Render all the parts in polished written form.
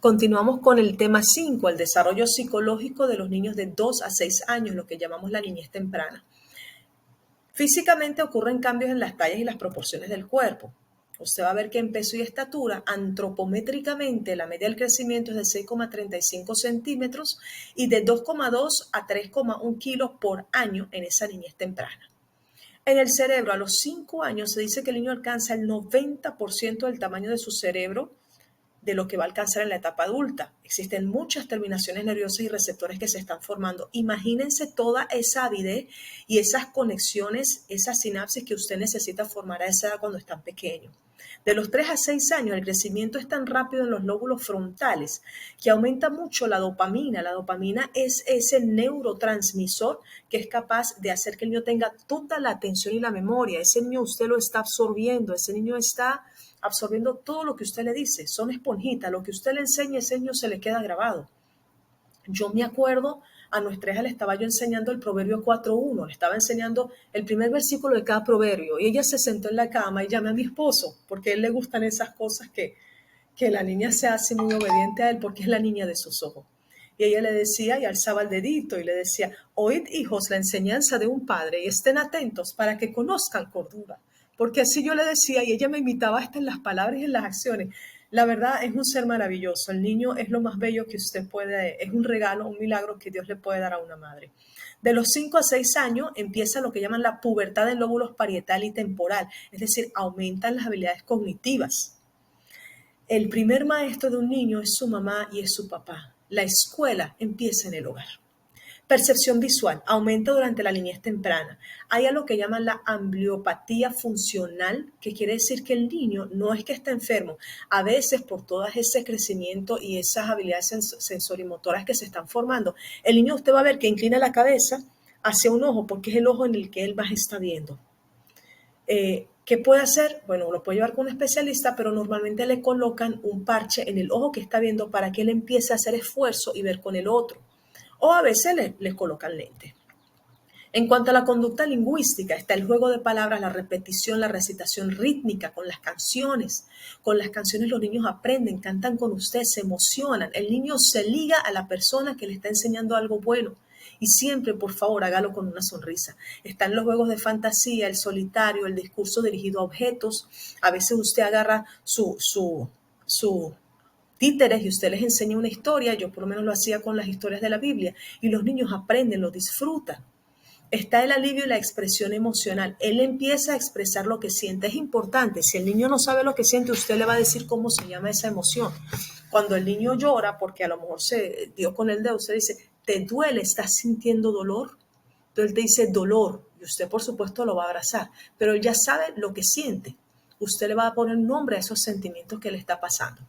Continuamos con el tema 5, el desarrollo psicológico de los niños de 2 a 6 años, lo que llamamos la niñez temprana. Físicamente ocurren cambios en las tallas y las proporciones del cuerpo. Usted va a ver que en peso y estatura, antropométricamente, la media del crecimiento es de 6,35 centímetros y de 2,2 a 3,1 kilos por año en esa niñez temprana. En el cerebro, a los 5 años, se dice que el niño alcanza el 90% del tamaño de su cerebro de lo que va a alcanzar en la etapa adulta. Existen muchas terminaciones nerviosas y receptores que se están formando. Imagínense toda esa avidez y esas conexiones, esas sinapsis que usted necesita formar a esa edad cuando están pequeños. De los 3 a 6 años, el crecimiento es tan rápido en los lóbulos frontales que aumenta mucho la dopamina. La dopamina es ese neurotransmisor que es capaz de hacer que el niño tenga toda la atención y la memoria. Ese niño usted lo está absorbiendo, ese niño está absorbiendo todo lo que usted le dice. Son esponjitas, lo que usted le enseña, ese niño se le queda grabado. Yo me acuerdo, a nuestra hija le estaba yo enseñando el proverbio 4:1, le estaba enseñando el primer versículo de cada proverbio y ella se sentó en la cama y llamé a mi esposo porque a él le gustan esas cosas que la niña se hace muy obediente a él porque es la niña de sus ojos. Y ella le decía y alzaba el dedito y le decía, oíd hijos la enseñanza de un padre y estén atentos para que conozcan cordura. Porque así yo le decía y ella me imitaba hasta en las palabras y en las acciones. La verdad es un ser maravilloso. El niño es lo más bello que usted puede, es un regalo, un milagro que Dios le puede dar a una madre. De los 5 a 6 años empieza lo que llaman la pubertad en lóbulos parietal y temporal, es decir, aumentan las habilidades cognitivas. El primer maestro de un niño es su mamá y es su papá. La escuela empieza en el hogar. Percepción visual aumenta durante la niñez temprana. Hay algo que llaman la ambliopatía funcional, que quiere decir que el niño no es que está enfermo. A veces, por todo ese crecimiento y esas habilidades sensorimotoras que se están formando, el niño usted va a ver que inclina la cabeza hacia un ojo porque es el ojo en el que él más está viendo. ¿Qué puede hacer? Bueno, lo puede llevar con un especialista, pero normalmente le colocan un parche en el ojo que está viendo para que él empiece a hacer esfuerzo y ver con el otro. O a veces le colocan lentes. En cuanto a la conducta lingüística, está el juego de palabras, la repetición, la recitación rítmica con las canciones. Con las canciones los niños aprenden, cantan con usted, se emocionan. El niño se liga a la persona que le está enseñando algo bueno. Y siempre, por favor, hágalo con una sonrisa. Están los juegos de fantasía, el solitario, el discurso dirigido a objetos. A veces usted agarra su títeres y usted les enseña una historia. Yo por lo menos lo hacía con las historias de la Biblia. Y los niños aprenden, lo disfrutan. Está el alivio y la expresión emocional. Él empieza a expresar lo que siente. Es importante. Si el niño no sabe lo que siente, usted le va a decir cómo se llama esa emoción. Cuando el niño llora, porque a lo mejor se dio con el dedo, usted dice, ¿te duele? ¿Estás sintiendo dolor? Entonces él te dice dolor y usted por supuesto lo va a abrazar, pero él ya sabe lo que siente. Usted le va a poner nombre a esos sentimientos que le está pasando.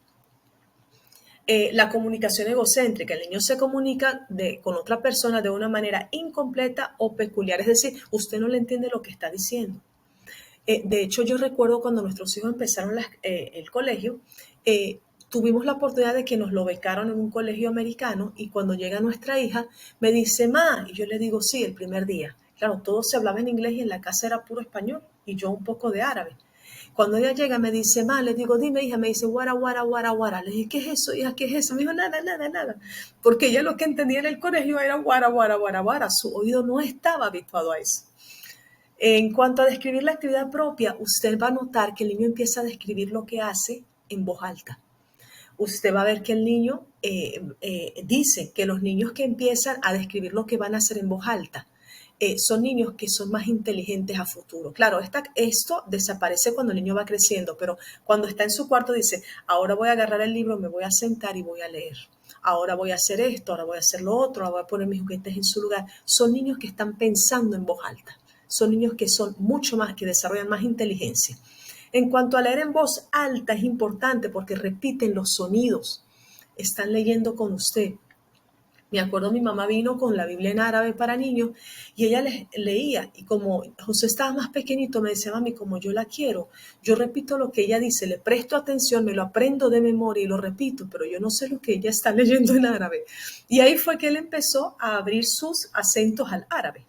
La comunicación egocéntrica. El niño se comunica con otra persona de una manera incompleta o peculiar, es decir, usted no le entiende lo que está diciendo. De hecho, yo recuerdo cuando nuestros hijos empezaron el colegio, tuvimos la oportunidad de que nos lo becaron en un colegio americano y cuando llega nuestra hija me dice, ma, y yo le digo, sí, el primer día. Claro, todo se hablaba en inglés y en la casa era puro español y yo un poco de árabe. Cuando ella llega me dice, ma, le digo, dime hija, me dice, guara, guara, guara, guara. Le dije, ¿qué es eso, hija? ¿Qué es eso? Me dijo, nada, nada, nada. Porque ella lo que entendía en el colegio era guara, guara, guara, guara. Su oído no estaba habituado a eso. En cuanto a describir la actividad propia, usted va a notar que el niño empieza a describir lo que hace en voz alta. Usted va a ver que el niño dice que los niños que empiezan a describir lo que van a hacer en voz alta son niños que son más inteligentes a futuro. Claro, esto desaparece cuando el niño va creciendo, pero cuando está en su cuarto dice, ahora voy a agarrar el libro, me voy a sentar y voy a leer. Ahora voy a hacer esto, ahora voy a hacer lo otro, ahora voy a poner mis juguetes en su lugar. Son niños que están pensando en voz alta. Son niños que son mucho más, que desarrollan más inteligencia. En cuanto a leer en voz alta es importante porque repiten los sonidos. Están leyendo con usted. Me acuerdo mi mamá vino con la Biblia en árabe para niños y ella les leía y como José estaba más pequeñito me decía, mami, como yo la quiero, yo repito lo que ella dice, le presto atención, me lo aprendo de memoria y lo repito, pero yo no sé lo que ella está leyendo en árabe. Y ahí fue que él empezó a abrir sus acentos al árabe.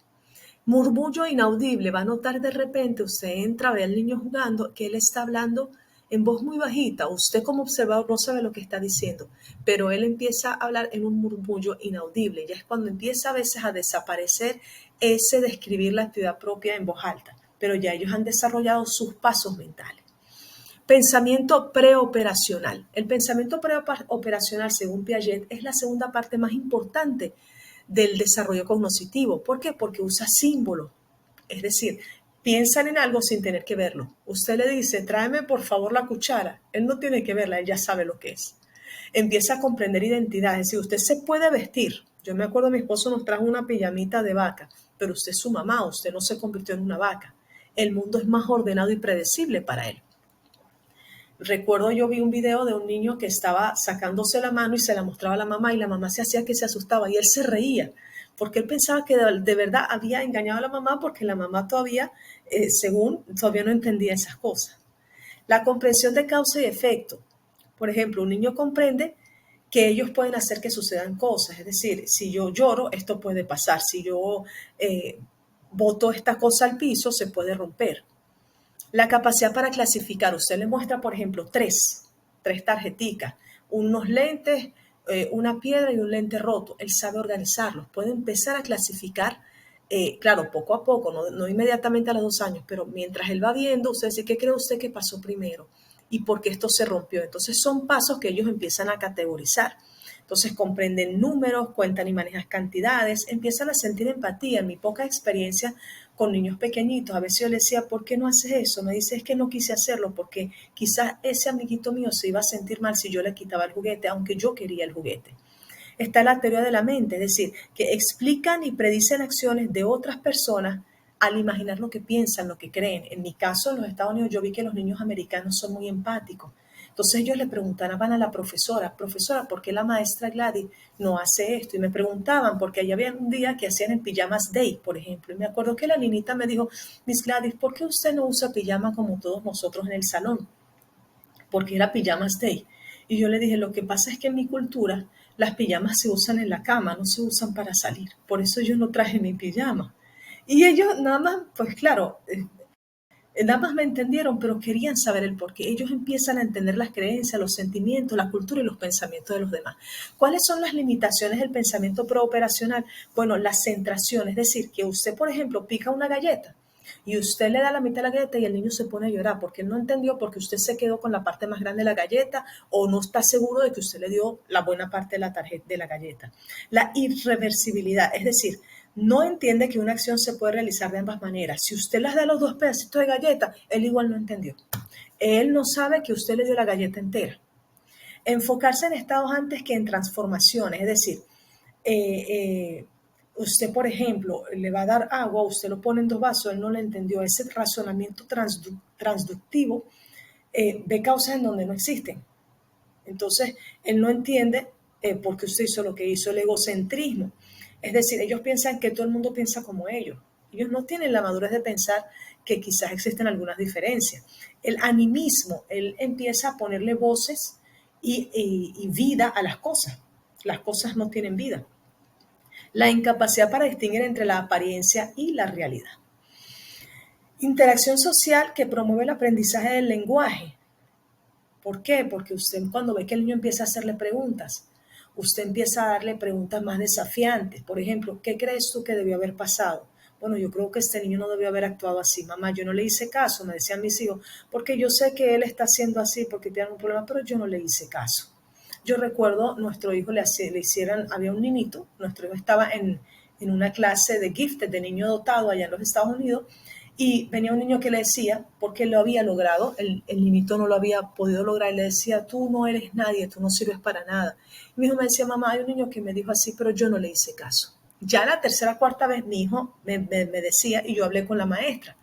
Murmullo inaudible, va a notar de repente, usted entra, ve al niño jugando, que él está hablando en voz muy bajita. Usted como observador no sabe lo que está diciendo, pero él empieza a hablar en un murmullo inaudible. Ya es cuando empieza a veces a desaparecer ese de escribir la actividad propia en voz alta, pero ya ellos han desarrollado sus pasos mentales. Pensamiento preoperacional. El pensamiento preoperacional, según Piaget, es la segunda parte más importante del desarrollo cognitivo. ¿Por qué? Porque usa símbolos. Es decir, piensan en algo sin tener que verlo. Usted le dice, tráeme por favor la cuchara. Él no tiene que verla, él ya sabe lo que es. Empieza a comprender identidad. Es decir, usted se puede vestir. Yo me acuerdo, mi esposo nos trajo una pijamita de vaca, pero usted es su mamá, usted no se convirtió en una vaca. El mundo es más ordenado y predecible para él. Recuerdo, yo vi un video de un niño que estaba sacándose la mano y se la mostraba a la mamá y la mamá se hacía que se asustaba y él se reía porque él pensaba que de verdad había engañado a la mamá porque la mamá todavía, todavía no entendía esas cosas. La comprensión de causa y efecto. Por ejemplo, un niño comprende que ellos pueden hacer que sucedan cosas. Es decir, si yo lloro, esto puede pasar. Si yo boto esta cosa al piso, se puede romper. La capacidad para clasificar. Usted le muestra, por ejemplo, tres tarjeticas, unos lentes, una piedra y un lente roto. Él sabe organizarlos. Puede empezar a clasificar, claro, poco a poco, no inmediatamente a los 2 años, pero mientras él va viendo, usted dice, ¿qué cree usted que pasó primero? ¿Y por qué esto se rompió? Entonces son pasos que ellos empiezan a categorizar. Entonces comprenden números, cuentan y manejan cantidades, empiezan a sentir empatía. En mi poca experiencia con niños pequeñitos, a veces yo le decía, ¿por qué no haces eso? Me dice, es que no quise hacerlo porque quizás ese amiguito mío se iba a sentir mal si yo le quitaba el juguete, aunque yo quería el juguete. Está la teoría de la mente, es decir, que explican y predicen acciones de otras personas al imaginar lo que piensan, lo que creen. En mi caso, en los Estados Unidos, yo vi que los niños americanos son muy empáticos. Entonces ellos le preguntaban a la profesora, ¿por qué la maestra Gladys no hace esto? Y me preguntaban, porque allá había un día que hacían el pijamas day, por ejemplo. Y me acuerdo que la niñita me dijo, Miss Gladys, ¿por qué usted no usa pijama como todos nosotros en el salón? Porque era pijamas day. Y yo le dije, lo que pasa es que en mi cultura las pijamas se usan en la cama, no se usan para salir. Por eso yo no traje mi pijama. Y ellos nada más, pues claro, nada más me entendieron, pero querían saber el por qué. Ellos empiezan a entender las creencias, los sentimientos, la cultura y los pensamientos de los demás. ¿Cuáles son las limitaciones del pensamiento preoperacional? Bueno, la centración, es decir, que usted, por ejemplo, pica una galleta y usted le da la mitad de la galleta y el niño se pone a llorar porque él no entendió porque usted se quedó con la parte más grande de la galleta o no está seguro de que usted le dio la buena parte de la tarjeta de la galleta. La irreversibilidad, es decir, no entiende que una acción se puede realizar de ambas maneras. Si usted les da los 2 pedacitos de galleta, él igual no entendió. Él no sabe que usted le dio la galleta entera. Enfocarse en estados antes que en transformaciones, es decir, usted, por ejemplo, le va a dar agua, usted lo pone en 2 vasos, él no le entendió. Ese razonamiento transductivo ve causas en donde no existen. Entonces, él no entiende por qué usted hizo lo que hizo, el egocentrismo. Es decir, ellos piensan que todo el mundo piensa como ellos. Ellos no tienen la madurez de pensar que quizás existen algunas diferencias. El animismo, él empieza a ponerle voces y vida a las cosas. Las cosas no tienen vida. La incapacidad para distinguir entre la apariencia y la realidad. Interacción social que promueve el aprendizaje del lenguaje. ¿Por qué? Porque usted cuando ve que el niño empieza a hacerle preguntas, usted empieza a darle preguntas más desafiantes. Por ejemplo, ¿qué crees tú que debió haber pasado? Bueno, yo creo que este niño no debió haber actuado así. Mamá, yo no le hice caso, me decían mis hijos, porque yo sé que él está haciendo así porque tiene un problema, pero yo no le hice caso. Yo recuerdo, nuestro hijo le hicieran, había un niñito, nuestro hijo estaba en una clase de gifted, de niño dotado allá en los Estados Unidos, y venía un niño que le decía, porque lo había logrado, el niñito no lo había podido lograr, y le decía, tú no eres nadie, tú no sirves para nada. Y mi hijo me decía, mamá, hay un niño que me dijo así, pero yo no le hice caso. Ya la tercera, cuarta vez mi hijo me decía, y yo hablé con la maestra.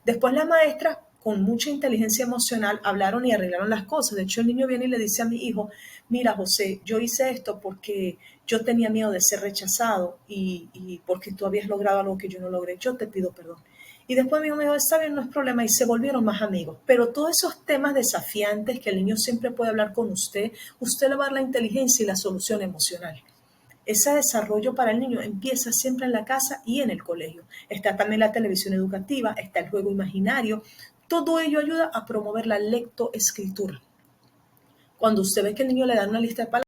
Después la maestra, con mucha inteligencia emocional, hablaron y arreglaron las cosas. De hecho, el niño viene y le dice a mi hijo, mira, José, yo hice esto porque yo tenía miedo de ser rechazado y porque tú habías logrado algo que yo no logré. Yo te pido perdón. Y después mi hijo me dijo, está bien, no es problema, y se volvieron más amigos. Pero todos esos temas desafiantes que el niño siempre puede hablar con usted le va a dar la inteligencia y la solución emocional. Ese desarrollo para el niño empieza siempre en la casa y en el colegio. Está también la televisión educativa, está el juego imaginario. Todo ello ayuda a promover la lectoescritura. Cuando usted ve que el niño le da una lista de palabras,